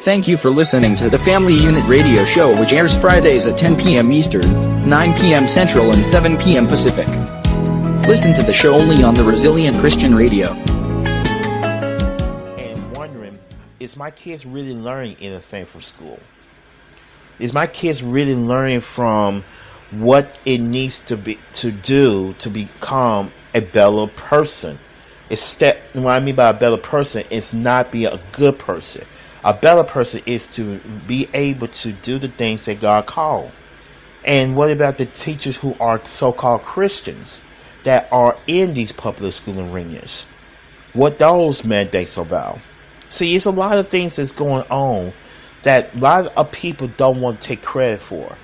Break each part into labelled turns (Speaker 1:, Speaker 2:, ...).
Speaker 1: Thank you for listening to the Family Unit Radio Show, which airs Fridays at 10 p.m. Eastern, 9 p.m. Central and 7 p.m. Pacific. Listen to the show only on the Resilient Christian Radio.
Speaker 2: And wondering, is my kids really learning anything from school? Is my kids really learning from what it needs to do to become a better person? What I mean by a better person is not be a good person. A better person is to be able to do the things that God called. And what about the teachers who are so-called Christians that are in these public school arenas? What those mandates are about? See, it's a lot of things that's going on that a lot of people don't want to take credit for.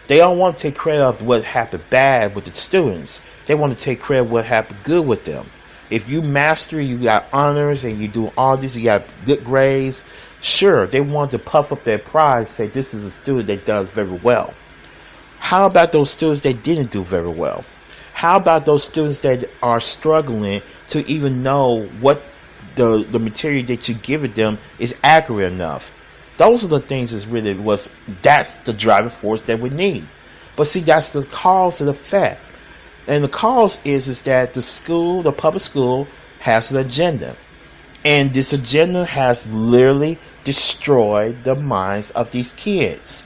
Speaker 2: They don't want to take credit of what happened bad with the students. They want to take credit of what happened good with them. If you master, you got honors, and you do all this, you got good grades. Sure, they want to puff up their pride and say this is a student that does very well. How about those students that didn't do very well? How about those students that are struggling to even know what the material that you give them is accurate enough? Those are the things that's the driving force that we need. But see, that's the cause and effect. And the cause is that the public school has an agenda. And this agenda has literally destroyed the minds of these kids.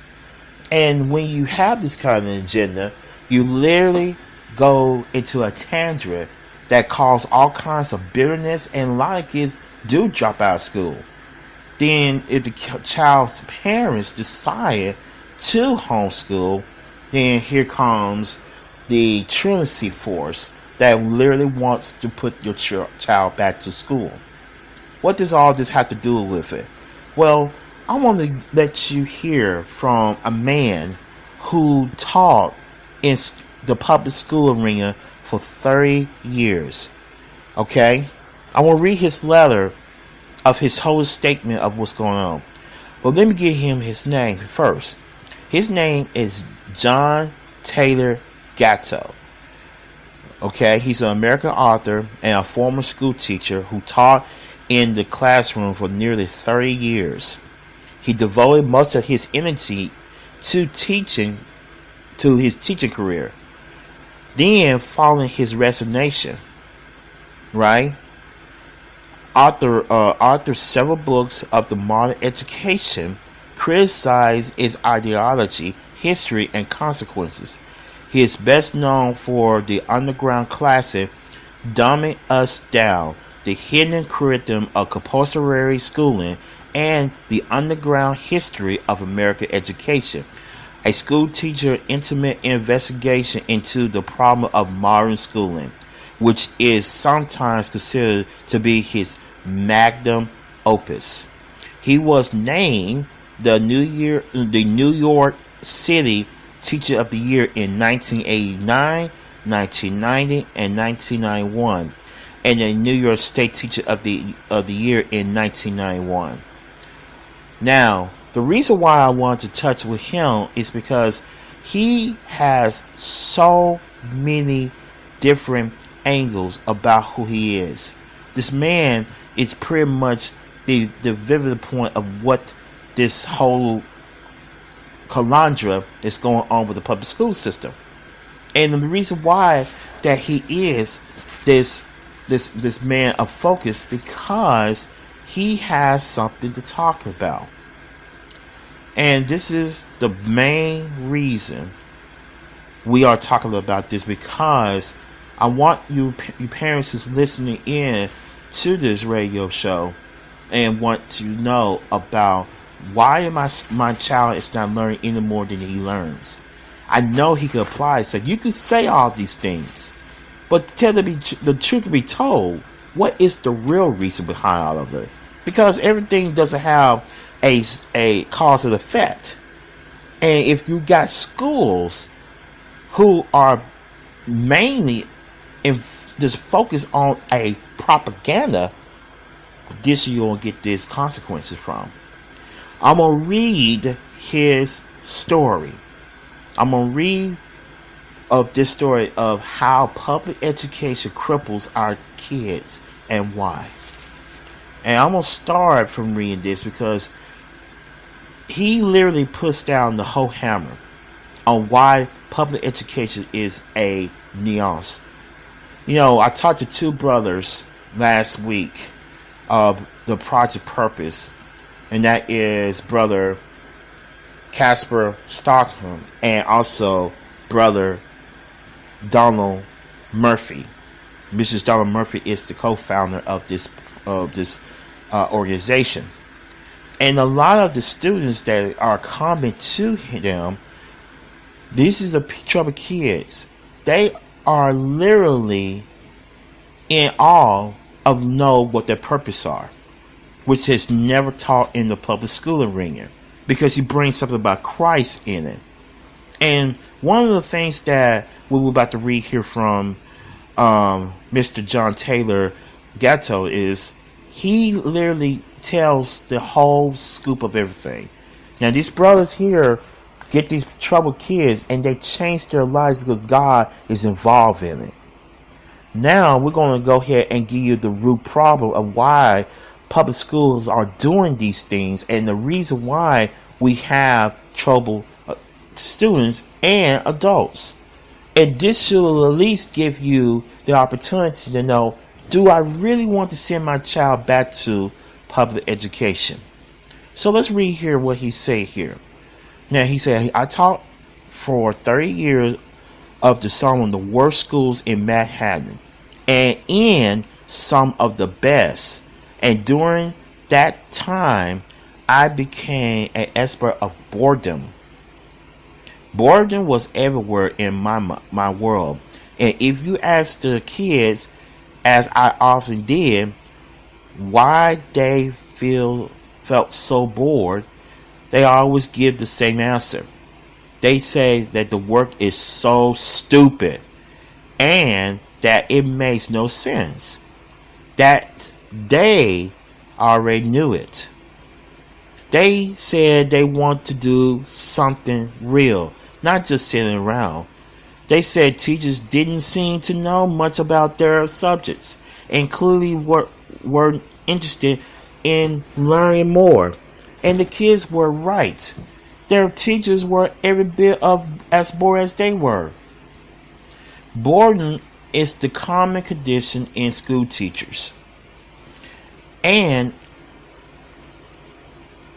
Speaker 2: And when you have this kind of agenda, you literally go into a tangent that causes all kinds of bitterness, and a lot of kids do drop out of school. Then if the child's parents decide to homeschool, then here comes the truancy force that literally wants to put your child back to school. What does all this have to do with it? Well, I want to let you hear from a man who taught in the public school arena for 30 years. Okay? I want to read his letter of his whole statement of what's going on. But let me give him his name first. His name is John Taylor Gatto. Okay? He's an American author and a former school teacher who taught in the classroom for nearly 30 years. He devoted most of his energy to his teaching career. Then, following his resignation, right? Authored several books of the modern education, criticized its ideology, history, and consequences. He is best known for the underground classic Dumbing Us Down, the hidden curriculum of compulsory schooling, and the underground history of American education, a school teacher's intimate investigation into the problem of modern schooling, which is sometimes considered to be his magnum opus. He was named the New York City Teacher of the Year in 1989, 1990, and 1991. And the New York State Teacher of the Year in 1991. Now, the reason why I wanted to touch with him is because he has so many different angles about who he is. This man is pretty much the vivid point of what this whole conundrum is going on with the public school system. And the reason why that he is this man of focus, because he has something to talk about. And this is the main reason we are talking about this, because I want you parents who's listening in to this radio show and want to know about why my child is not learning any more than he learns. I know he can apply, so you can say all these things, but the truth to be told, what is the real reason behind all of it? Because everything doesn't have a cause and effect. And if you got schools who are mainly just focused on a propaganda, this you're going to get these consequences from. I'm going to read his story. I'm going to read of this story of how public education cripples our kids and why. And I'm going to start from reading this because he literally puts down the whole hammer on why public education is a nuance. I talked to two brothers last week of the Project Purpose, and that is brother Casper Stockholm and also brother Donald Murphy. Mrs. Donald Murphy is the co-founder of this organization. And a lot of the students that are coming to them, these is the troubled kids. They are literally in awe of know what their purpose are, which is never taught in the public school arena, because you bring something about Christ in it. And one of the things that we were about to read here from Mr. John Taylor Gatto is he literally tells the whole scoop of everything. Now these brothers here get these troubled kids and they change their lives because God is involved in it. Now we're going to go ahead and give you the root problem of why public schools are doing these things and the reason why we have troubled students and adults. And this should at least give you the opportunity to know, do I really want to send my child back to public education? So let's read here what he said here. Now he said, I taught for 30 years of some of the worst schools in Manhattan and in some of the best. And during that time, I became an expert of boredom. Boredom was everywhere in my world. And if you ask the kids, as I often did, why they felt so bored, they always give the same answer. They say that the work is so stupid and that it makes no sense. That they already knew it. They said they want to do something real, not just sitting around. They said teachers didn't seem to know much about their subjects and clearly were interested in learning more. And the kids were right. Their teachers were every bit of as bored as they were. Boredom is the common condition in school teachers. And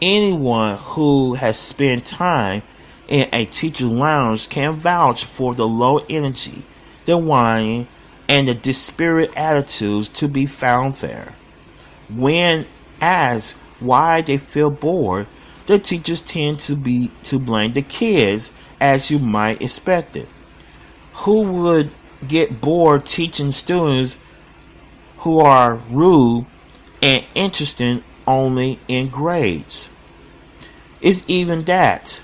Speaker 2: anyone who has spent time in a teacher lounge can vouch for the low energy, the whining, and the disparate attitudes to be found there. When asked why they feel bored, the teachers tend to blame the kids, as you might expect it. Who would get bored teaching students who are rude and interested only in grades? It's even that,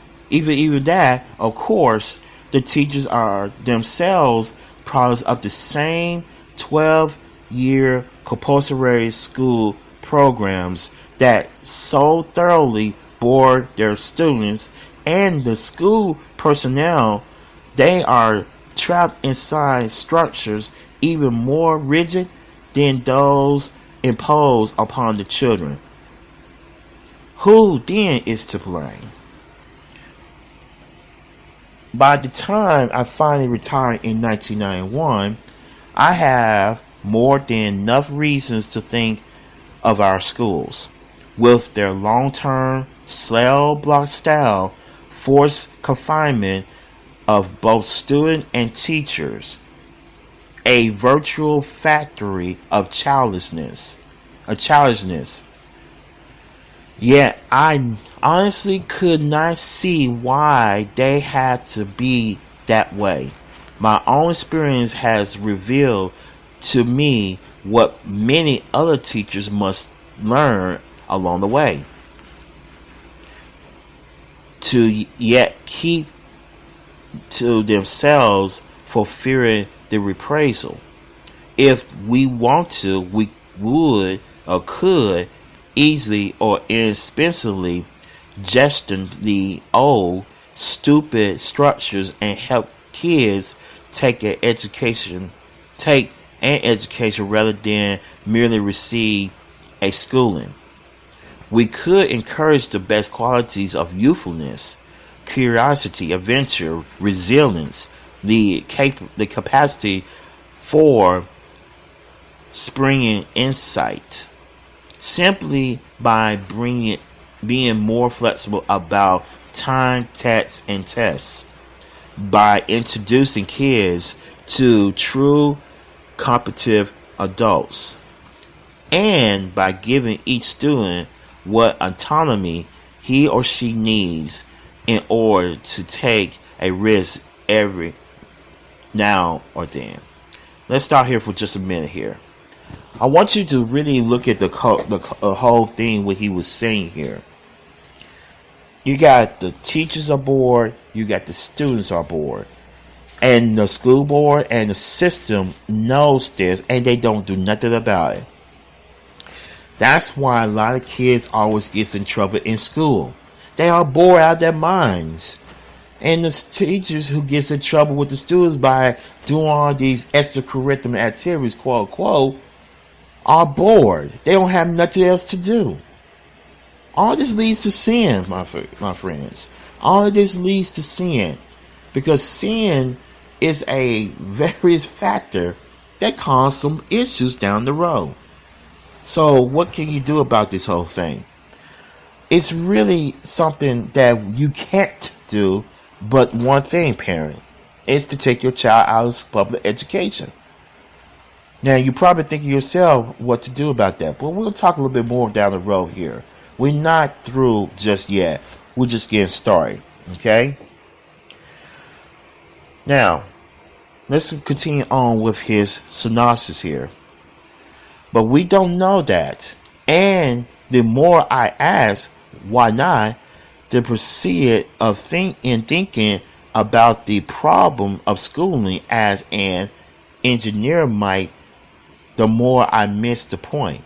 Speaker 2: of course, the teachers are themselves products of the same 12-year compulsory school programs that so thoroughly bored their students and the school personnel. They are trapped inside structures even more rigid than those imposed upon the children. Who then is to blame? By the time I finally retired in 1991, I have more than enough reasons to think of our schools, with their long-term cell block style, forced confinement of both student and teachers, a virtual factory of childishness. Yet I honestly could not see why they had to be that way. My own experience has revealed to me what many other teachers must learn along the way, to yet keep to themselves for fearing the reprisal. If we want to, we would or could easily or inexpensively jettison the old stupid structures and help kids take an education rather than merely receive a schooling. We could encourage the best qualities of youthfulness, curiosity, adventure, resilience, the capacity for springing insight, simply by being more flexible about time, tests, and tests, by introducing kids to true competitive adults, and by giving each student what autonomy he or she needs in order to take a risk every now or then. Let's start here for just a minute here. I want you to really look at the whole thing, what he was saying here. You got the teachers on board, you got the students on board. And the school board and the system knows this, and they don't do nothing about it. That's why a lot of kids always get in trouble in school. They are bored out of their minds. And the teachers who gets in trouble with the students by doing all these extracurricular activities, quote unquote, are bored. They don't have nothing else to do. All this leads to sin, my friends. All of this leads to sin. Because sin is a various factor that causes some issues down the road. So what can you do about this whole thing? It's really something that you can't do but one thing, parent, is to take your child out of public education. Now, you probably think to yourself what to do about that, but we'll talk a little bit more down the road here. We're not through just yet. We're just getting started, okay? Now, let's continue on with his synopsis here. But we don't know that. And the more I ask, why not, the proceed of thinking about the problem of schooling as an engineer might, the more I miss the point.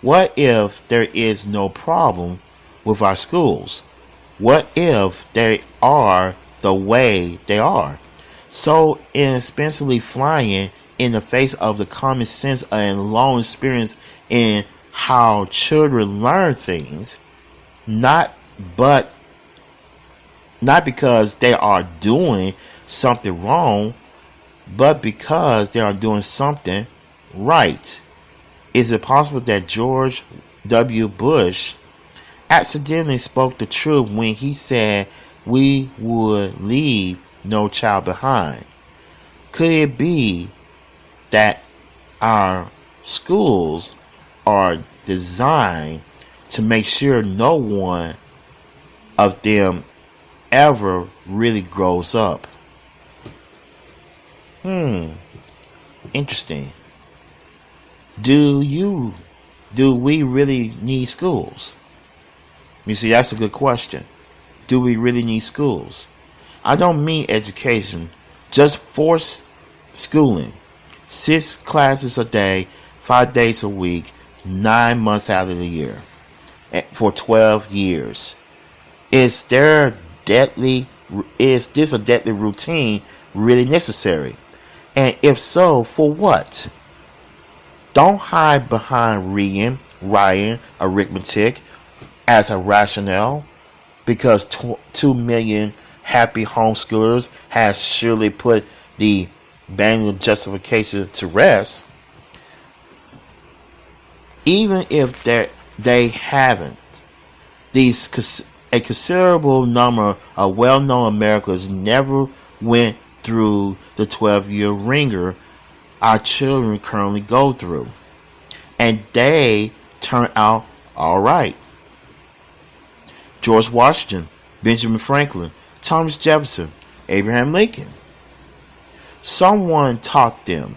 Speaker 2: What if there is no problem with our schools? What if they are the way they are? So inexpensively flying in the face of the common sense and long experience in how children learn things, not because they are doing something wrong, but because they are doing something right. Is it possible that George W. Bush accidentally spoke the truth when he said we would leave no child behind? Could it be that our schools are designed to make sure no one of them ever really grows up? Interesting. Do we really need schools? You see, that's a good question. Do we really need schools? I don't mean education, just forced schooling. 6 classes a day, 5 days a week, 9 months out of the year, for 12 years. Is this a deadly routine really necessary? And if so, for what? Don't hide behind reading, writing, arithmetic as a rationale, because 2 million happy homeschoolers has surely put the banal justification to rest. Even if they haven't, a considerable number of well-known Americans never went through the 12-year ringer our children currently go through, and they turn out all right. George Washington, Benjamin Franklin, Thomas Jefferson, Abraham Lincoln. Someone taught them,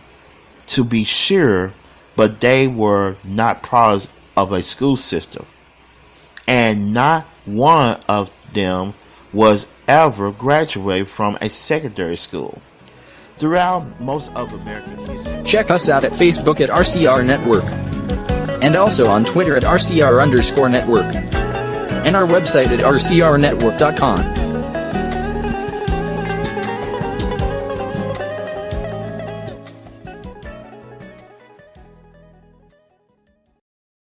Speaker 2: to be sure, but they were not products of a school system, and not one of them was ever graduated from a secondary school. Throughout most of American history.
Speaker 1: Check us out at Facebook at RCR Network, and also on Twitter at RCR_network, and our website at rcrnetwork.com.